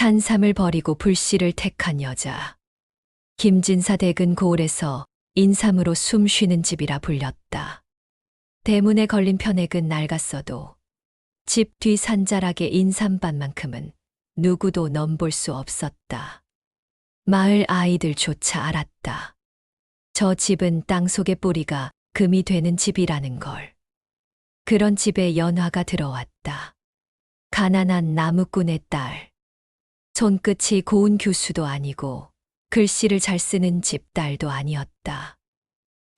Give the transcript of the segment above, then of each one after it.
산삼을 버리고 불씨를 택한 여자. 김진사 댁은 고을에서 인삼으로 숨 쉬는 집이라 불렸다. 대문에 걸린 편액은 낡았어도 집 뒤 산자락의 인삼밭만큼은 누구도 넘볼 수 없었다. 마을 아이들조차 알았다. 저 집은 땅속의 뿌리가 금이 되는 집이라는 걸. 그런 집에 연화가 들어왔다. 가난한 나무꾼의 딸. 손끝이 고운 교수도 아니고 글씨를 잘 쓰는 집 딸도 아니었다.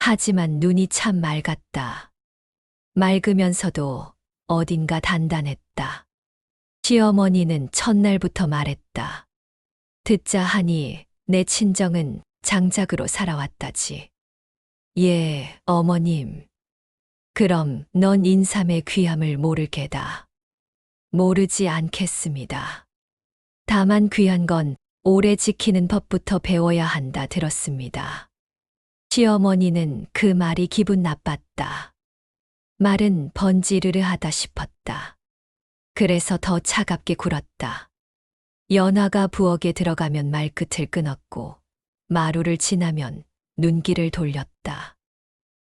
하지만 눈이 참 맑았다. 맑으면서도 어딘가 단단했다. 시어머니는 첫날부터 말했다. 듣자 하니 내 친정은 장작으로 살아왔다지. 예, 어머님. 그럼 넌 인삼의 귀함을 모를 게다. 모르지 않겠습니다. 다만 귀한 건 오래 지키는 법부터 배워야 한다 들었습니다. 시어머니는 그 말이 기분 나빴다. 말은 번지르르하다 싶었다. 그래서 더 차갑게 굴었다. 연화가 부엌에 들어가면 말끝을 끊었고 마루를 지나면 눈길을 돌렸다.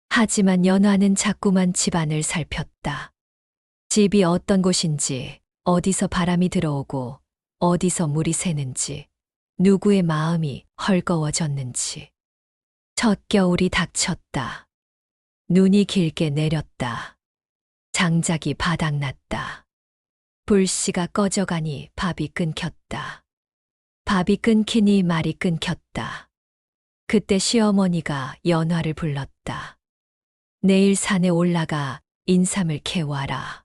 하지만 연화는 자꾸만 집안을 살폈다. 집이 어떤 곳인지, 어디서 바람이 들어오고 어디서 물이 새는지, 누구의 마음이 헐거워졌는지. 첫 겨울이 닥쳤다. 눈이 길게 내렸다. 장작이 바닥났다. 불씨가 꺼져가니 밥이 끊겼다. 밥이 끊기니 말이 끊겼다. 그때 시어머니가 연화를 불렀다. 내일 산에 올라가 인삼을 캐와라.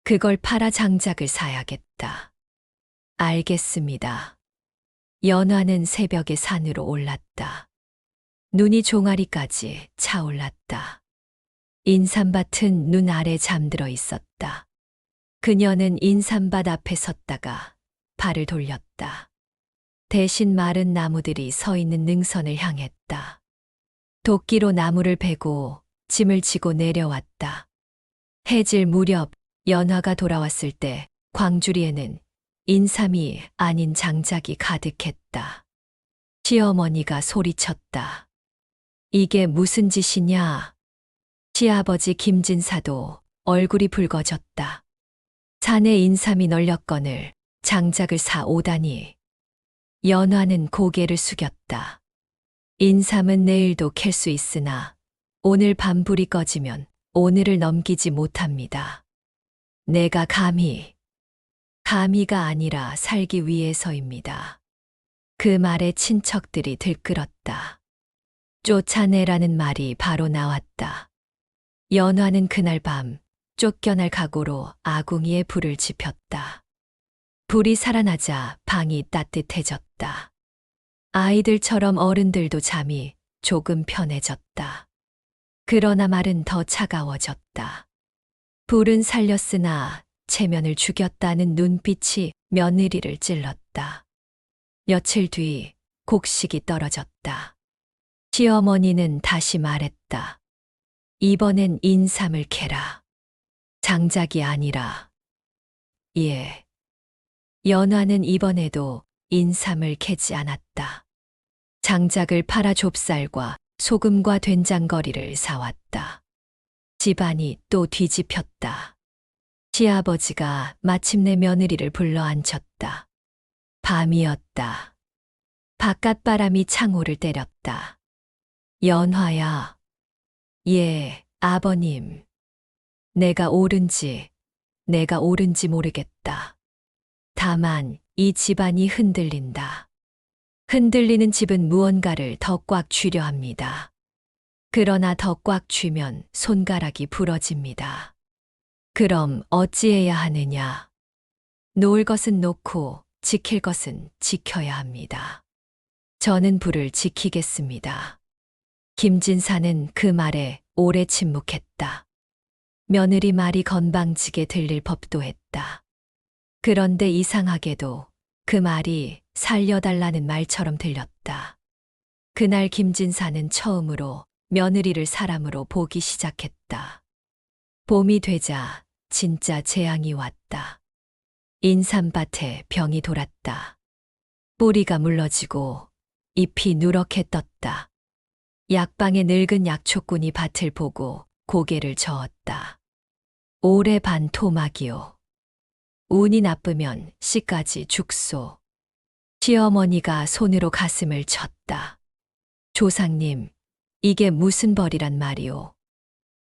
그걸 팔아 장작을 사야겠다. 알겠습니다. 연화는 새벽에 산으로 올랐다. 눈이 종아리까지 차올랐다. 인삼밭은 눈 아래 잠들어 있었다. 그녀는 인삼밭 앞에 섰다가 발을 돌렸다. 대신 마른 나무들이 서 있는 능선을 향했다. 도끼로 나무를 베고 짐을 지고 내려왔다. 해질 무렵 연화가 돌아왔을 때 광주리에는 인삼이 아닌 장작이 가득했다. 시어머니가 소리쳤다. 이게 무슨 짓이냐? 시아버지 김진사도 얼굴이 붉어졌다. 산에 인삼이 널렸거늘 장작을 사 오다니. 연화는 고개를 숙였다. 인삼은 내일도 캘 수 있으나 오늘 밤 불이 꺼지면 오늘을 넘기지 못합니다. 내가 감히가 아니라 살기 위해서입니다. 그 말에 친척들이 들끓었다. 쫓아내라는 말이 바로 나왔다. 연화는 그날 밤 쫓겨날 각오로 아궁이에 불을 지폈다. 불이 살아나자 방이 따뜻해졌다. 아이들처럼 어른들도 잠이 조금 편해졌다. 그러나 말은 더 차가워졌다. 불은 살렸으나 체면을 죽였다는 눈빛이 며느리를 찔렀다. 며칠 뒤 곡식이 떨어졌다. 시어머니는 다시 말했다. 이번엔 인삼을 캐라. 장작이 아니라. 예. 연화는 이번에도 인삼을 캐지 않았다. 장작을 팔아 좁쌀과 소금과 된장거리를 사왔다. 집안이 또 뒤집혔다. 시아버지가 마침내 며느리를 불러 앉혔다. 밤이었다. 바깥바람이 창호를 때렸다. 연화야. 예, 아버님. 내가 옳은지 모르겠다. 다만 이 집안이 흔들린다. 흔들리는 집은 무언가를 더 꽉 쥐려 합니다. 그러나 더 꽉 쥐면 손가락이 부러집니다. 그럼 어찌해야 하느냐? 놓을 것은 놓고 지킬 것은 지켜야 합니다. 저는 불을 지키겠습니다. 김진사는 그 말에 오래 침묵했다. 며느리 말이 건방지게 들릴 법도 했다. 그런데 이상하게도 그 말이 살려달라는 말처럼 들렸다. 그날 김진사는 처음으로 며느리를 사람으로 보기 시작했다. 봄이 되자 진짜 재앙이 왔다. 인삼밭에 병이 돌았다. 뿌리가 물러지고 잎이 누렇게 떴다. 약방의 늙은 약초꾼이 밭을 보고 고개를 저었다. 올해 반 토막이요. 운이 나쁘면 씨까지 죽소. 시어머니가 손으로 가슴을 쳤다. 조상님, 이게 무슨 벌이란 말이오.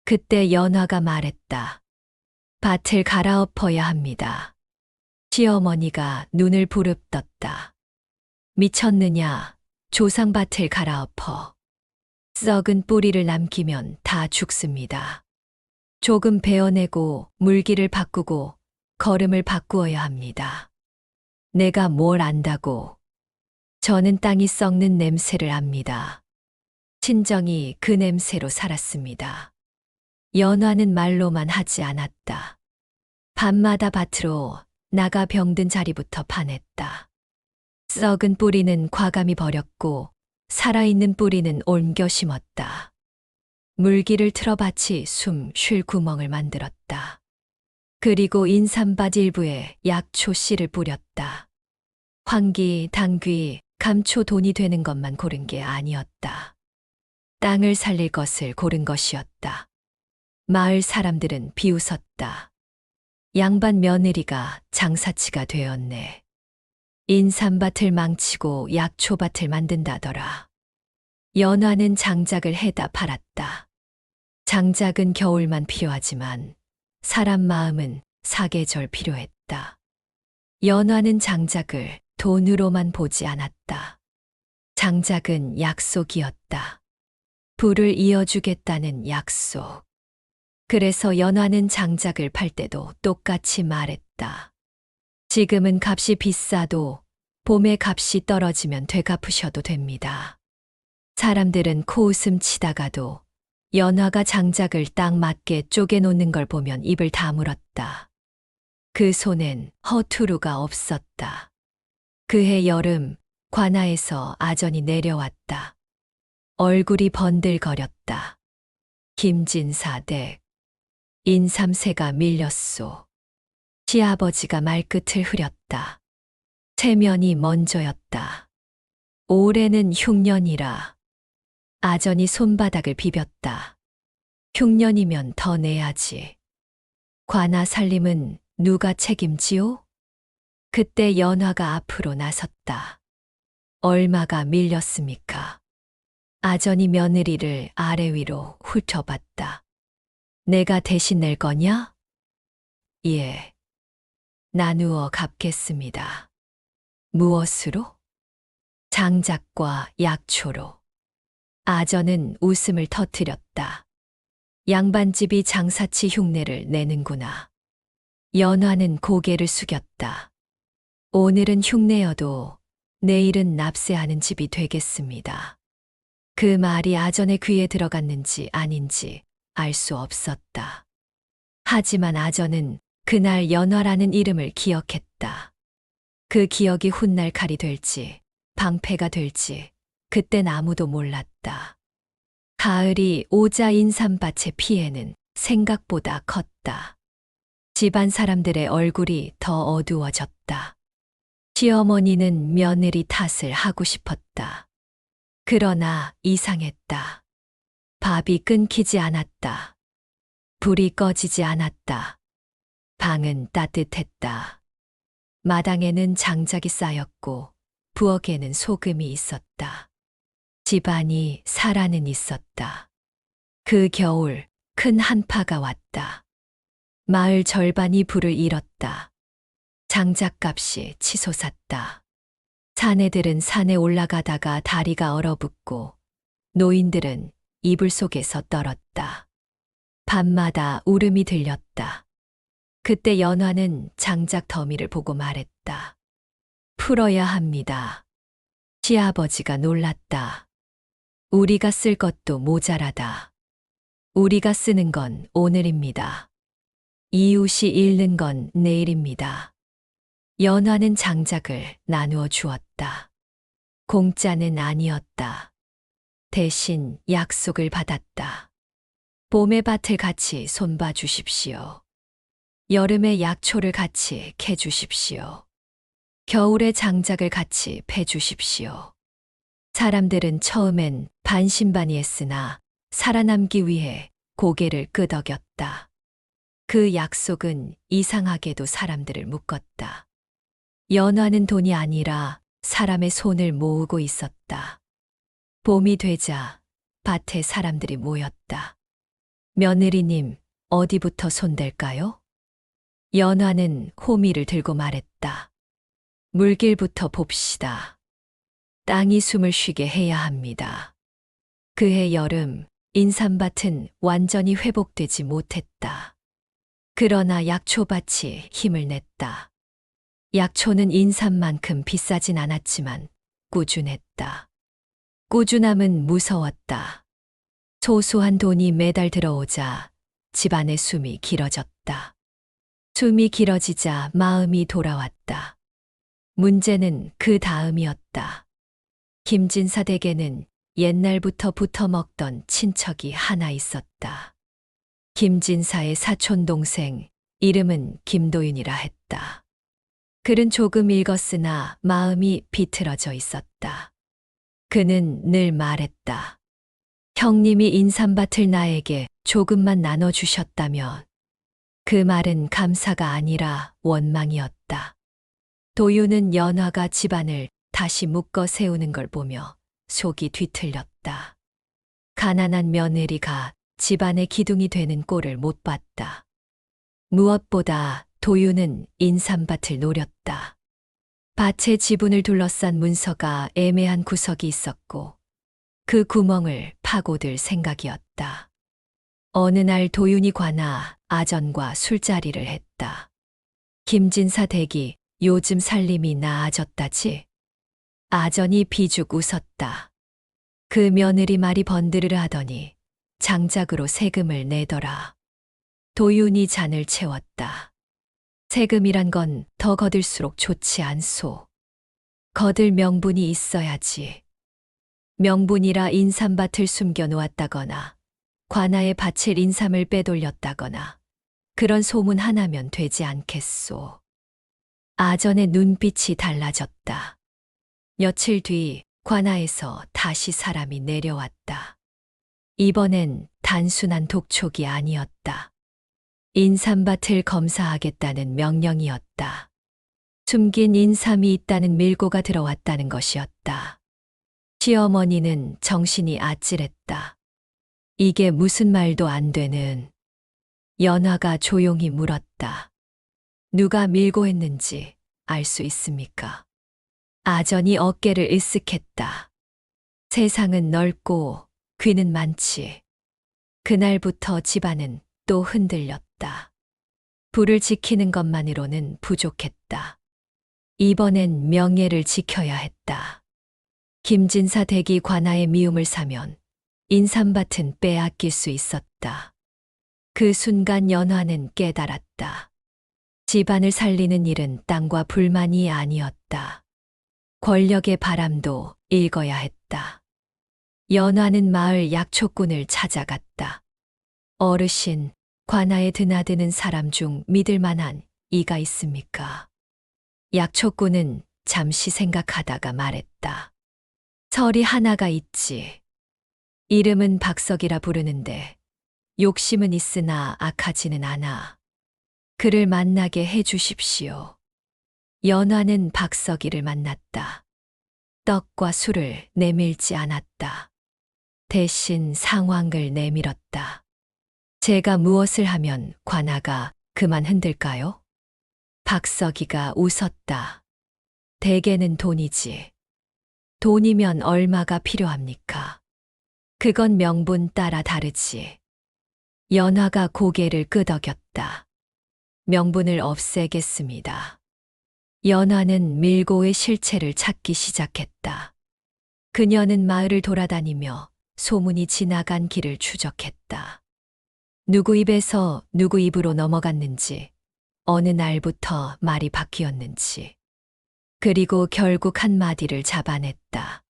그때 연화가 말했다. 밭을 갈아엎어야 합니다. 시어머니가 눈을 부릅떴다. 미쳤느냐, 조상밭을 갈아엎어. 썩은 뿌리를 남기면 다 죽습니다. 조금 베어내고 물기를 바꾸고 거름을 바꾸어야 합니다. 내가 뭘 안다고. 저는 땅이 썩는 냄새를 압니다. 친정이 그 냄새로 살았습니다. 연화는 말로만 하지 않았다. 밤마다 밭으로 나가 병든 자리부터 파냈다. 썩은 뿌리는 과감히 버렸고 살아있는 뿌리는 옮겨 심었다. 물기를 틀어 밭이 숨 쉴 구멍을 만들었다. 그리고 인삼밭 일부에 약초 씨를 뿌렸다. 황기, 당귀, 감초 돈이 되는 것만 고른 게 아니었다. 땅을 살릴 것을 고른 것이었다. 마을 사람들은 비웃었다. 양반 며느리가 장사치가 되었네. 인삼밭을 망치고 약초밭을 만든다더라. 연화는 장작을 해다 팔았다. 장작은 겨울만 필요하지만 사람 마음은 사계절 필요했다. 연화는 장작을 돈으로만 보지 않았다. 장작은 약속이었다. 불을 이어주겠다는 약속. 그래서 연화는 장작을 팔 때도 똑같이 말했다. 지금은 값이 비싸도 봄에 값이 떨어지면 되갚으셔도 됩니다. 사람들은 코웃음 치다가도 연화가 장작을 딱 맞게 쪼개놓는 걸 보면 입을 다물었다. 그 손엔 허투루가 없었다. 그해 여름 관아에서 아전이 내려왔다. 얼굴이 번들거렸다. 김진사 댁. 인삼새가 밀렸소. 시아버지가 말끝을 흐렸다. 체면이 먼저였다. 올해는 흉년이라. 아전이 손바닥을 비볐다. 흉년이면 더 내야지. 관아 살림은 누가 책임지오? 그때 연화가 앞으로 나섰다. 얼마가 밀렸습니까? 아전이 며느리를 아래 위로 훑어봤다. 내가 대신 낼 거냐? 예. 나누어 갚겠습니다. 무엇으로? 장작과 약초로. 아전은 웃음을 터뜨렸다. 양반집이 장사치 흉내를 내는구나. 연화는 고개를 숙였다. 오늘은 흉내여도 내일은 납세하는 집이 되겠습니다. 그 말이 아전의 귀에 들어갔는지 아닌지 알 수 없었다. 하지만 아전은 그날 연화라는 이름을 기억했다. 그 기억이 훗날 칼이 될지 방패가 될지 그땐 아무도 몰랐다. 가을이 오자 인삼밭의 피해는 생각보다 컸다. 집안 사람들의 얼굴이 더 어두워졌다. 시어머니는 며느리 탓을 하고 싶었다. 그러나 이상했다. 밥이 끊기지 않았다. 불이 꺼지지 않았다. 방은 따뜻했다. 마당에는 장작이 쌓였고 부엌에는 소금이 있었다. 집안이 살아는 있었다. 그 겨울 큰 한파가 왔다. 마을 절반이 불을 잃었다. 장작값이 치솟았다. 사내들은 산에 올라가다가 다리가 얼어붙고 노인들은 이불 속에서 떨었다. 밤마다 울음이 들렸다. 그때 연화는 장작 더미를 보고 말했다. 풀어야 합니다. 시아버지가 놀랐다. 우리가 쓸 것도 모자라다. 우리가 쓰는 건 오늘입니다. 이웃이 잃는 건 내일입니다. 연화는 장작을 나누어 주었다. 공짜는 아니었다. 대신 약속을 받았다. 봄의 밭을 같이 손봐 주십시오. 여름에 약초를 같이 캐주십시오. 겨울에 장작을 같이 패주십시오. 사람들은 처음엔 반신반의했으나 살아남기 위해 고개를 끄덕였다. 그 약속은 이상하게도 사람들을 묶었다. 연화는 돈이 아니라 사람의 손을 모으고 있었다. 봄이 되자 밭에 사람들이 모였다. 며느리님, 어디부터 손댈까요? 연화는 호미를 들고 말했다. 물길부터 봅시다. 땅이 숨을 쉬게 해야 합니다. 그해 여름, 인삼밭은 완전히 회복되지 못했다. 그러나 약초밭이 힘을 냈다. 약초는 인삼만큼 비싸진 않았지만 꾸준했다. 꾸준함은 무서웠다. 소소한 돈이 매달 들어오자 집안의 숨이 길어졌다. 숨이 길어지자 마음이 돌아왔다. 문제는 그 다음이었다. 김진사 댁에는 옛날부터 붙어 먹던 친척이 하나 있었다. 김진사의 사촌 동생, 이름은 김도윤이라 했다. 글은 조금 읽었으나 마음이 비틀어져 있었다. 그는 늘 말했다. 형님이 인삼밭을 나에게 조금만 나눠주셨다면. 그 말은 감사가 아니라 원망이었다. 도윤은 연화가 집안을 다시 묶어 세우는 걸 보며 속이 뒤틀렸다. 가난한 며느리가 집안의 기둥이 되는 꼴을 못 봤다. 무엇보다 도윤은 인삼밭을 노렸다. 밭의 지분을 둘러싼 문서가 애매한 구석이 있었고 그 구멍을 파고들 생각이었다. 어느 날 도윤이 관아 아전과 술자리를 했다. 김진사 댁이 요즘 살림이 나아졌다지? 아전이 비죽 웃었다. 그 며느리 말이 번드르르 하더니 장작으로 세금을 내더라. 도윤이 잔을 채웠다. 세금이란 건 더 거들수록 좋지 않소. 거들 명분이 있어야지. 명분이라 인삼밭을 숨겨 놓았다거나 관아에 바칠 인삼을 빼돌렸다거나 그런 소문 하나면 되지 않겠소. 아전의 눈빛이 달라졌다. 며칠 뒤 관아에서 다시 사람이 내려왔다. 이번엔 단순한 독촉이 아니었다. 인삼밭을 검사하겠다는 명령이었다. 숨긴 인삼이 있다는 밀고가 들어왔다는 것이었다. 시어머니는 정신이 아찔했다. 이게 무슨 말도 안 되는. 연화가 조용히 물었다. 누가 밀고 했는지 알 수 있습니까? 아전이 어깨를 으쓱했다. 세상은 넓고 귀는 많지. 그날부터 집안은 또 흔들렸다. 불을 지키는 것만으로는 부족했다. 이번엔 명예를 지켜야 했다. 김진사 댁이 관아의 미움을 사면 인삼밭은 빼앗길 수 있었다. 그 순간 연화는 깨달았다. 집안을 살리는 일은 땅과 불만이 아니었다. 권력의 바람도 읽어야 했다. 연화는 마을 약초꾼을 찾아갔다. 어르신, 관아에 드나드는 사람 중 믿을 만한 이가 있습니까? 약초꾼은 잠시 생각하다가 말했다. 설이 하나가 있지. 이름은 박석이라 부르는데 욕심은 있으나 악하지는 않아. 그를 만나게 해 주십시오. 연화는 박석이를 만났다. 떡과 술을 내밀지 않았다. 대신 상황을 내밀었다. 제가 무엇을 하면 관아가 그만 흔들까요? 박석이가 웃었다. 대개는 돈이지. 돈이면 얼마가 필요합니까? 그건 명분 따라 다르지. 연화가 고개를 끄덕였다. 명분을 없애겠습니다. 연화는 밀고의 실체를 찾기 시작했다. 그녀는 마을을 돌아다니며 소문이 지나간 길을 추적했다. 누구 입에서 누구 입으로 넘어갔는지, 어느 날부터 말이 바뀌었는지, 그리고 결국 한마디를 잡아냈다.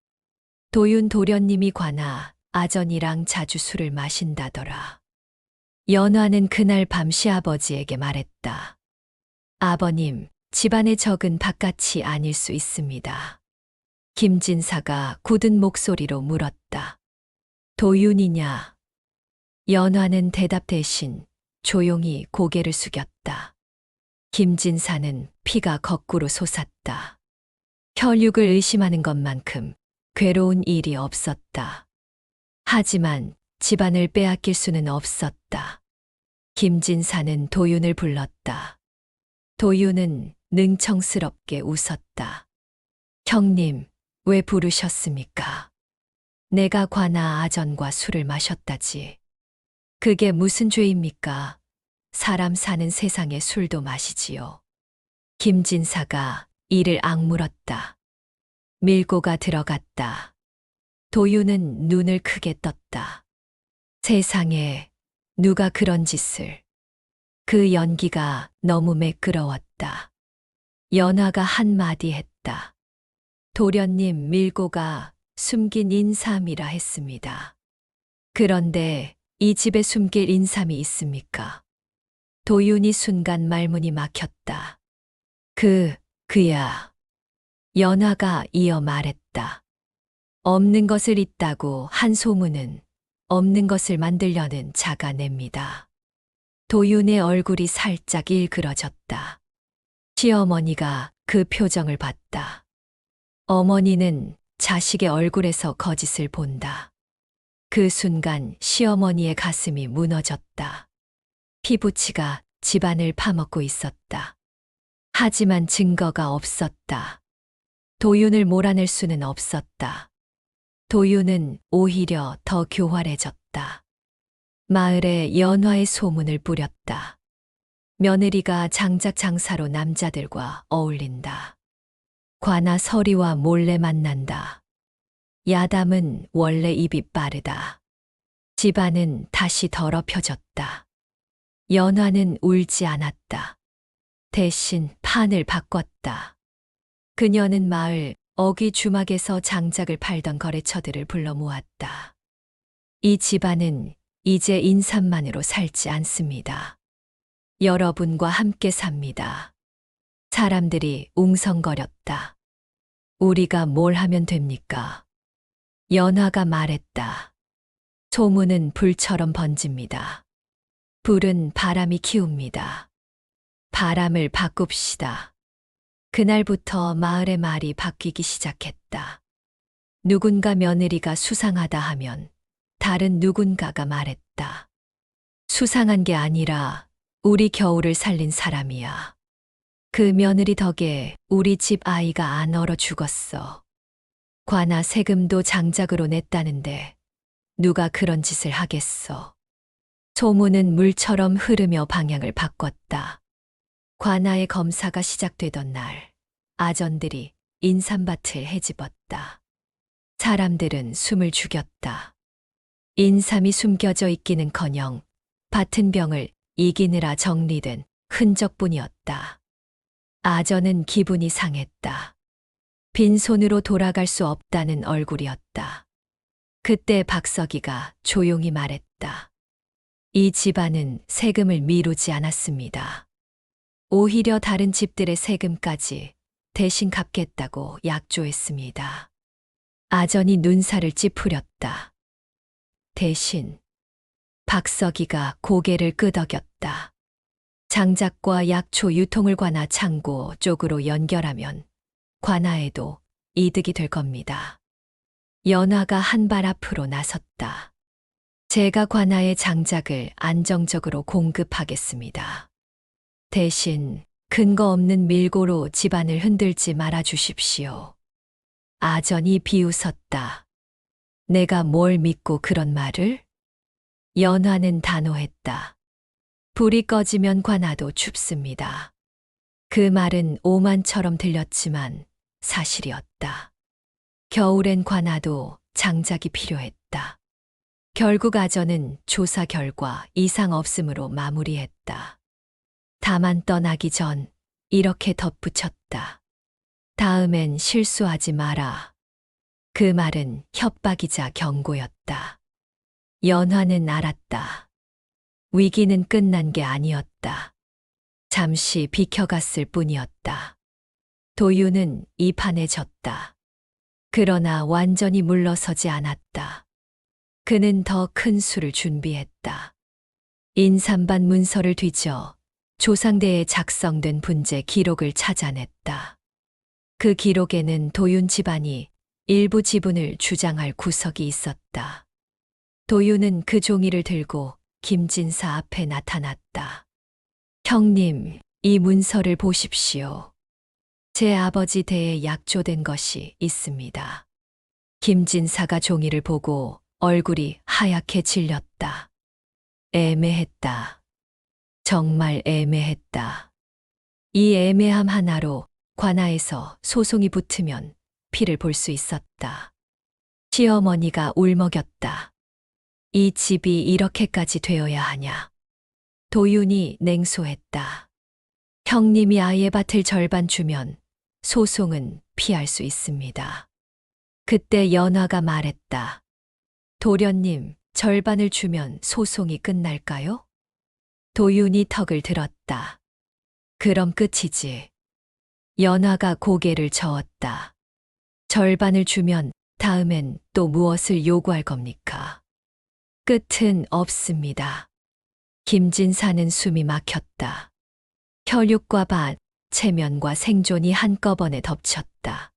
도윤 도련님이 관아 아전이랑 자주 술을 마신다더라. 연화는 그날 밤 시아버지에게 말했다. 아버님, 집안의 적은 바깥이 아닐 수 있습니다. 김진사가 굳은 목소리로 물었다. 도윤이냐? 연화는 대답 대신 조용히 고개를 숙였다. 김진사는 피가 거꾸로 솟았다. 혈육을 의심하는 것만큼 괴로운 일이 없었다. 하지만 집안을 빼앗길 수는 없었다. 김진사는 도윤을 불렀다. 도윤은 능청스럽게 웃었다. 형님, 왜 부르셨습니까? 내가 관아 아전과 술을 마셨다지. 그게 무슨 죄입니까? 사람 사는 세상에 술도 마시지요. 김진사가 이를 악물었다. 밀고가 들어갔다. 도윤은 눈을 크게 떴다. 세상에 누가 그런 짓을. 그 연기가 너무 매끄러웠다. 연화가 한마디 했다. 도련님 밀고가 숨긴 인삼이라 했습니다. 그런데 이 집에 숨길 인삼이 있습니까? 도윤이 순간 말문이 막혔다. 그야. 연화가 이어 말했다. 없는 것을 있다고 한 소문은 없는 것을 만들려는 자가 냅니다. 도윤의 얼굴이 살짝 일그러졌다. 시어머니가 그 표정을 봤다. 어머니는 자식의 얼굴에서 거짓을 본다. 그 순간 시어머니의 가슴이 무너졌다. 피부치가 집안을 파먹고 있었다. 하지만 증거가 없었다. 도윤을 몰아낼 수는 없었다. 도윤은 오히려 더 교활해졌다. 마을에 연화의 소문을 뿌렸다. 며느리가 장작 장사로 남자들과 어울린다. 관아 서리와 몰래 만난다. 야담은 원래 입이 빠르다. 집안은 다시 더럽혀졌다. 연화는 울지 않았다. 대신 판을 바꿨다. 그녀는 마을 어귀 주막에서 장작을 팔던 거래처들을 불러 모았다. 이 집안은 이제 인삼만으로 살지 않습니다. 여러분과 함께 삽니다. 사람들이 웅성거렸다. 우리가 뭘 하면 됩니까? 연화가 말했다. 소문은 불처럼 번집니다. 불은 바람이 키웁니다. 바람을 바꿉시다. 그날부터 마을의 말이 바뀌기 시작했다. 누군가 며느리가 수상하다 하면 다른 누군가가 말했다. 수상한 게 아니라 우리 겨울을 살린 사람이야. 그 며느리 덕에 우리 집 아이가 안 얼어 죽었어. 관아 세금도 장작으로 냈다는데 누가 그런 짓을 하겠어. 소문은 물처럼 흐르며 방향을 바꿨다. 관아의 검사가 시작되던 날, 아전들이 인삼밭을 헤집었다. 사람들은 숨을 죽였다. 인삼이 숨겨져 있기는커녕 밭은 병을 이기느라 정리된 흔적뿐이었다. 아전은 기분이 상했다. 빈손으로 돌아갈 수 없다는 얼굴이었다. 그때 박석이가 조용히 말했다. 이 집안은 세금을 미루지 않았습니다. 오히려 다른 집들의 세금까지 대신 갚겠다고 약조했습니다. 아전이 눈살을 찌푸렸다. 대신 박석이가 고개를 끄덕였다. 장작과 약초 유통을 관아 창고 쪽으로 연결하면 관아에도 이득이 될 겁니다. 연화가 한 발 앞으로 나섰다. 제가 관아의 장작을 안정적으로 공급하겠습니다. 대신 근거 없는 밀고로 집안을 흔들지 말아 주십시오. 아전이 비웃었다. 내가 뭘 믿고 그런 말을? 연화는 단호했다. 불이 꺼지면 관아도 춥습니다. 그 말은 오만처럼 들렸지만 사실이었다. 겨울엔 관아도 장작이 필요했다. 결국 아전은 조사 결과 이상 없음으로 마무리했다. 다만 떠나기 전 이렇게 덧붙였다. 다음엔 실수하지 마라. 그 말은 협박이자 경고였다. 연화는 알았다. 위기는 끝난 게 아니었다. 잠시 비켜갔을 뿐이었다. 도윤은 이 판에 졌다. 그러나 완전히 물러서지 않았다. 그는 더 큰 수를 준비했다. 인삼반 문서를 뒤져 조상대에 작성된 분재 기록을 찾아냈다. 그 기록에는 도윤 집안이 일부 지분을 주장할 구석이 있었다. 도윤은 그 종이를 들고 김진사 앞에 나타났다. 형님, 이 문서를 보십시오. 제 아버지 대에 약조된 것이 있습니다. 김진사가 종이를 보고 얼굴이 하얗게 질렸다. 애매했다. 정말 애매했다. 이 애매함 하나로 관아에서 소송이 붙으면 피를 볼 수 있었다. 시어머니가 울먹였다. 이 집이 이렇게까지 되어야 하냐. 도윤이 냉소했다. 형님이 아예 밭을 절반 주면 소송은 피할 수 있습니다. 그때 연화가 말했다. 도련님, 절반을 주면 소송이 끝날까요? 도윤이 턱을 들었다. 그럼 끝이지. 연화가 고개를 저었다. 절반을 주면 다음엔 또 무엇을 요구할 겁니까? 끝은 없습니다. 김진사는 숨이 막혔다. 혈육과 밭, 체면과 생존이 한꺼번에 덮쳤다.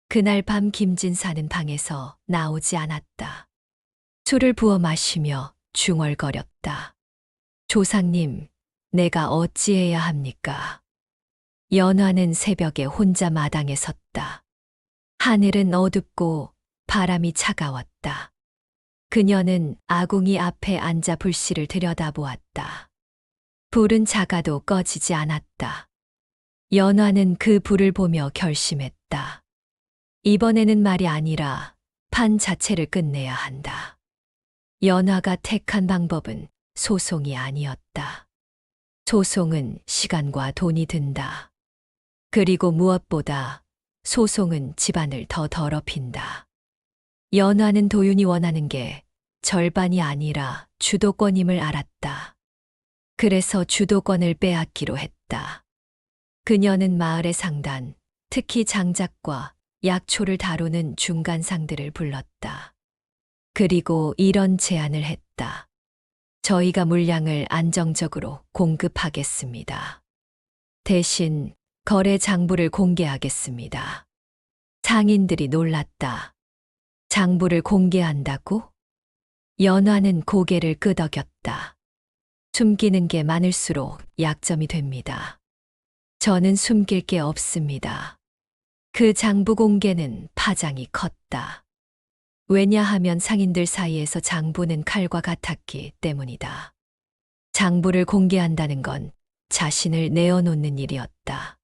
그날 밤 김진사는 방에서 나오지 않았다. 술을 부어 마시며 중얼거렸다. 조상님, 내가 어찌해야 합니까? 연화는 새벽에 혼자 마당에 섰다. 하늘은 어둡고 바람이 차가웠다. 그녀는 아궁이 앞에 앉아 불씨를 들여다보았다. 불은 작아도 꺼지지 않았다. 연화는 그 불을 보며 결심했다. 이번에는 말이 아니라 판 자체를 끝내야 한다. 연화가 택한 방법은 소송이 아니었다. 소송은 시간과 돈이 든다. 그리고 무엇보다 소송은 집안을 더 더럽힌다. 연화는 도윤이 원하는 게 절반이 아니라 주도권임을 알았다. 그래서 주도권을 빼앗기로 했다. 그녀는 마을의 상단, 특히 장작과 약초를 다루는 중간상들을 불렀다. 그리고 이런 제안을 했다. 저희가 물량을 안정적으로 공급하겠습니다. 대신 거래 장부를 공개하겠습니다. 상인들이 놀랐다. 장부를 공개한다고? 연화는 고개를 끄덕였다. 숨기는 게 많을수록 약점이 됩니다. 저는 숨길 게 없습니다. 그 장부 공개는 파장이 컸다. 왜냐하면 상인들 사이에서 장부는 칼과 같았기 때문이다. 장부를 공개한다는 건 자신을 내어놓는 일이었다.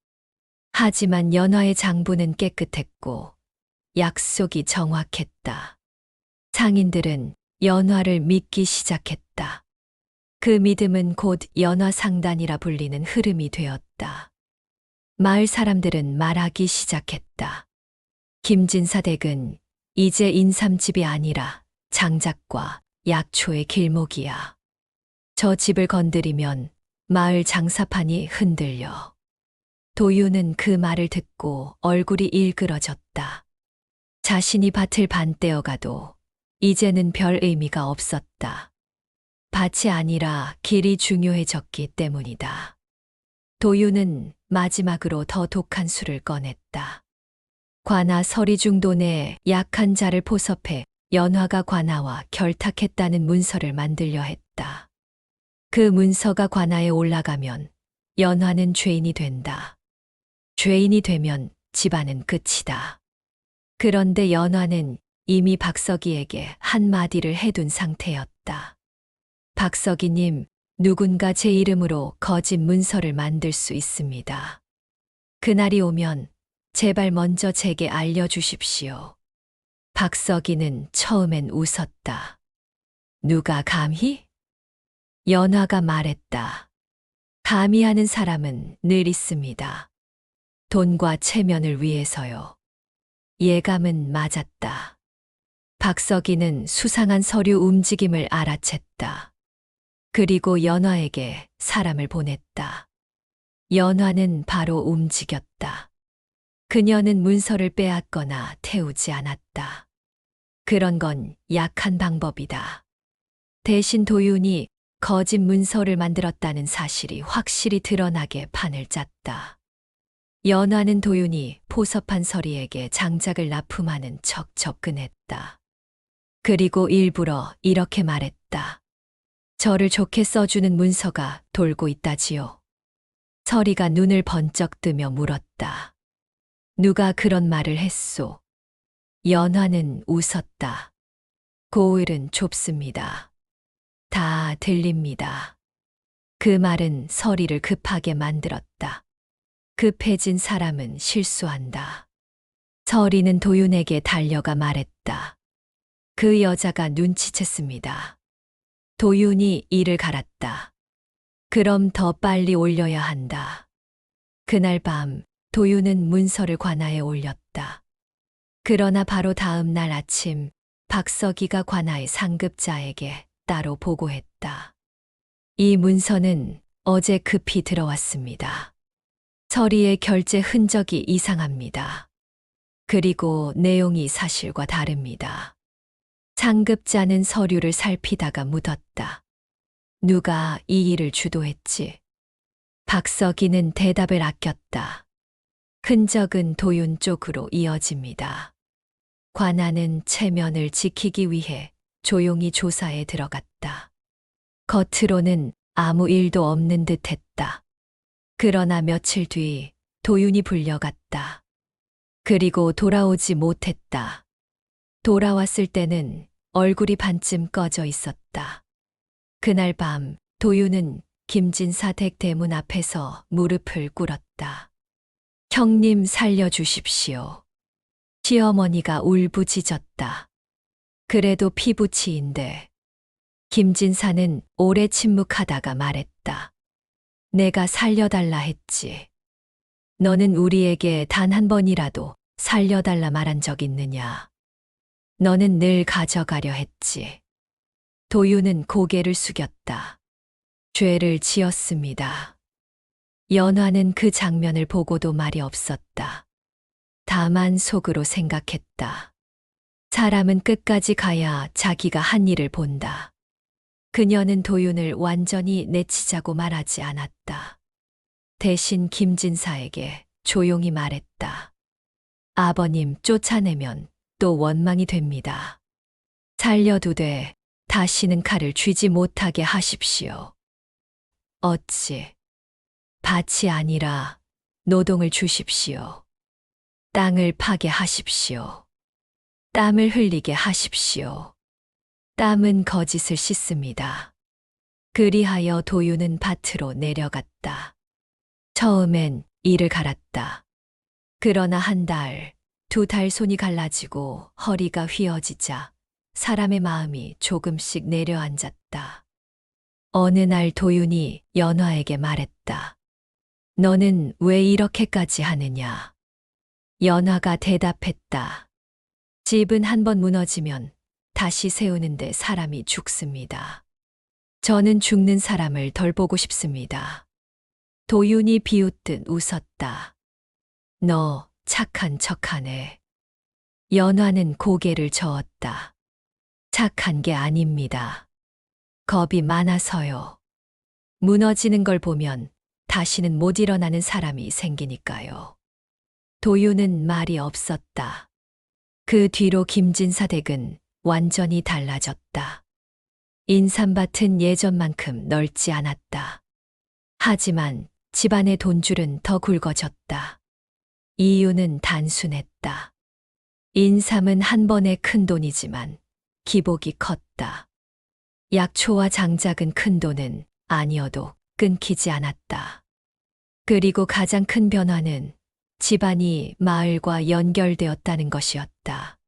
하지만 연화의 장부는 깨끗했고 약속이 정확했다. 상인들은 연화를 믿기 시작했다. 그 믿음은 곧 연화 상단이라 불리는 흐름이 되었다. 마을 사람들은 말하기 시작했다. 김진사 댁은 이제 인삼집이 아니라 장작과 약초의 길목이야. 저 집을 건드리면 마을 장사판이 흔들려. 도윤은 그 말을 듣고 얼굴이 일그러졌다. 자신이 밭을 반 떼어가도 이제는 별 의미가 없었다. 밭이 아니라 길이 중요해졌기 때문이다. 도윤은 마지막으로 더 독한 술을 꺼냈다. 관아 서리중돈에 약한 자를 포섭해 연화가 관아와 결탁했다는 문서를 만들려 했다. 그 문서가 관아에 올라가면 연화는 죄인이 된다. 죄인이 되면 집안은 끝이다. 그런데 연화는 이미 박석이에게 한마디를 해둔 상태였다. 박석이님, 누군가 제 이름으로 거짓 문서를 만들 수 있습니다. 그날이 오면 제발 먼저 제게 알려주십시오. 박석이는 처음엔 웃었다. 누가 감히? 연화가 말했다. 감히 하는 사람은 늘 있습니다. 돈과 체면을 위해서요. 예감은 맞았다. 박석이는 수상한 서류 움직임을 알아챘다. 그리고 연화에게 사람을 보냈다. 연화는 바로 움직였다. 그녀는 문서를 빼앗거나 태우지 않았다. 그런 건 약한 방법이다. 대신 도윤이 거짓 문서를 만들었다는 사실이 확실히 드러나게 판을 짰다. 연화는 도윤이 포섭한 서리에게 장작을 납품하는 척 접근했다. 그리고 일부러 이렇게 말했다. 저를 좋게 써주는 문서가 돌고 있다지요. 서리가 눈을 번쩍 뜨며 물었다. 누가 그런 말을 했소? 연화는 웃었다. 고을은 좁습니다. 다 들립니다. 그 말은 서리를 급하게 만들었다. 급해진 사람은 실수한다. 서리는 도윤에게 달려가 말했다. 그 여자가 눈치챘습니다. 도윤이 이를 갈았다. 그럼 더 빨리 올려야 한다. 그날 밤 도윤은 문서를 관아에 올렸다. 그러나 바로 다음 날 아침 박석이가 관아의 상급자에게 따로 보고했다. 이 문서는 어제 급히 들어왔습니다. 서리의 결제 흔적이 이상합니다. 그리고 내용이 사실과 다릅니다. 상급자는 서류를 살피다가 묻었다. 누가 이 일을 주도했지? 박석이는 대답을 아꼈다. 흔적은 도윤 쪽으로 이어집니다. 관아는 체면을 지키기 위해 조용히 조사에 들어갔다. 겉으로는 아무 일도 없는 듯 했다. 그러나 며칠 뒤 도윤이 불려갔다. 그리고 돌아오지 못했다. 돌아왔을 때는 얼굴이 반쯤 꺼져 있었다. 그날 밤 도윤은 김진사 댁 대문 앞에서 무릎을 꿇었다. 형님 살려주십시오. 시어머니가 울부짖었다. 그래도 피부치인데. 김진사는 오래 침묵하다가 말했다. 내가 살려달라 했지. 너는 우리에게 단 한 번이라도 살려달라 말한 적 있느냐? 너는 늘 가져가려 했지. 도윤은 고개를 숙였다. 죄를 지었습니다. 연화는 그 장면을 보고도 말이 없었다. 다만 속으로 생각했다. 사람은 끝까지 가야 자기가 한 일을 본다. 그녀는 도윤을 완전히 내치자고 말하지 않았다. 대신 김진사에게 조용히 말했다. 아버님 쫓아내면 또 원망이 됩니다. 살려두되 다시는 칼을 쥐지 못하게 하십시오. 어찌 밭이 아니라 노동을 주십시오. 땅을 파게 하십시오. 땀을 흘리게 하십시오. 땀은 거짓을 씻습니다. 그리하여 도윤은 밭으로 내려갔다. 처음엔 이를 갈았다. 그러나 한 달, 두 달 손이 갈라지고 허리가 휘어지자 사람의 마음이 조금씩 내려앉았다. 어느 날 도윤이 연화에게 말했다. 너는 왜 이렇게까지 하느냐? 연화가 대답했다. 집은 한 번 무너지면 다시 세우는데 사람이 죽습니다. 저는 죽는 사람을 덜 보고 싶습니다. 도윤이 비웃듯 웃었다. 너 착한 척하네. 연화는 고개를 저었다. 착한 게 아닙니다. 겁이 많아서요. 무너지는 걸 보면 다시는 못 일어나는 사람이 생기니까요. 도윤은 말이 없었다. 그 뒤로 김진사 댁은 완전히 달라졌다. 인삼밭은 예전만큼 넓지 않았다. 하지만 집안의 돈줄은 더 굵어졌다. 이유는 단순했다. 인삼은 한 번의 큰 돈이지만 기복이 컸다. 약초와 장작은 큰 돈은 아니어도 끊기지 않았다. 그리고 가장 큰 변화는 집안이 마을과 연결되었다는 것이었다.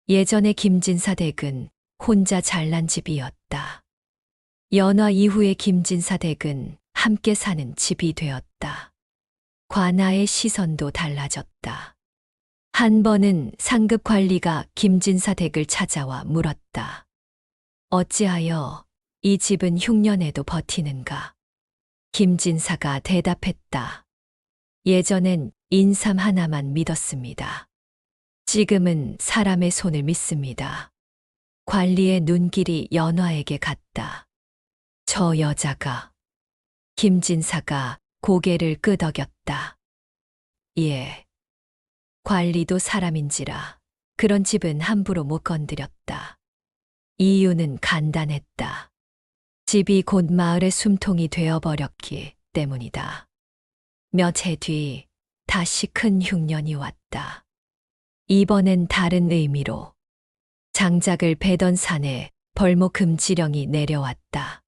예전의 김진사 댁은 혼자 잘난 집이었다. 연화 이후의 김진사 댁은 함께 사는 집이 되었다. 관아의 시선도 달라졌다. 한 번은 상급 관리가 김진사 댁을 찾아와 물었다. 어찌하여 이 집은 흉년에도 버티는가? 김진사가 대답했다. 예전엔 인삼 하나만 믿었습니다. 지금은 사람의 손을 믿습니다. 관리의 눈길이 연화에게 갔다. 저 여자가. 김진사가 고개를 끄덕였다. 예. 관리도 사람인지라 그런 집은 함부로 못 건드렸다. 이유는 간단했다. 집이 곧 마을의 숨통이 되어버렸기 때문이다. 몇 해 뒤 다시 큰 흉년이 왔다. 이번엔 다른 의미로 장작을 베던 산에 벌목금지령이 내려왔다.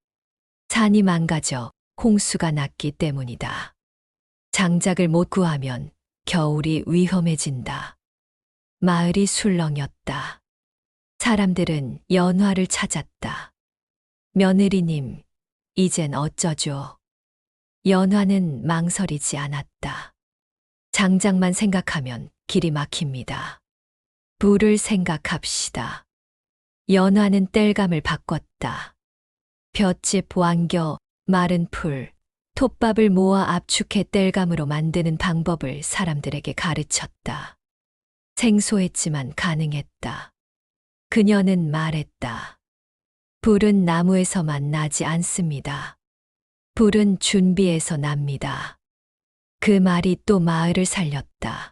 산이 망가져 홍수가 났기 때문이다. 장작을 못 구하면 겨울이 위험해진다. 마을이 술렁였다. 사람들은 연화를 찾았다. 며느리님, 이젠 어쩌죠? 연화는 망설이지 않았다. 장작만 생각하면 길이 막힙니다. 불을 생각합시다. 연화는 땔감을 바꿨다. 볏짚 왕겨, 마른 풀, 톱밥을 모아 압축해 땔감으로 만드는 방법을 사람들에게 가르쳤다. 생소했지만 가능했다. 그녀는 말했다. 불은 나무에서만 나지 않습니다. 불은 준비에서 납니다. 그 말이 또 마을을 살렸다.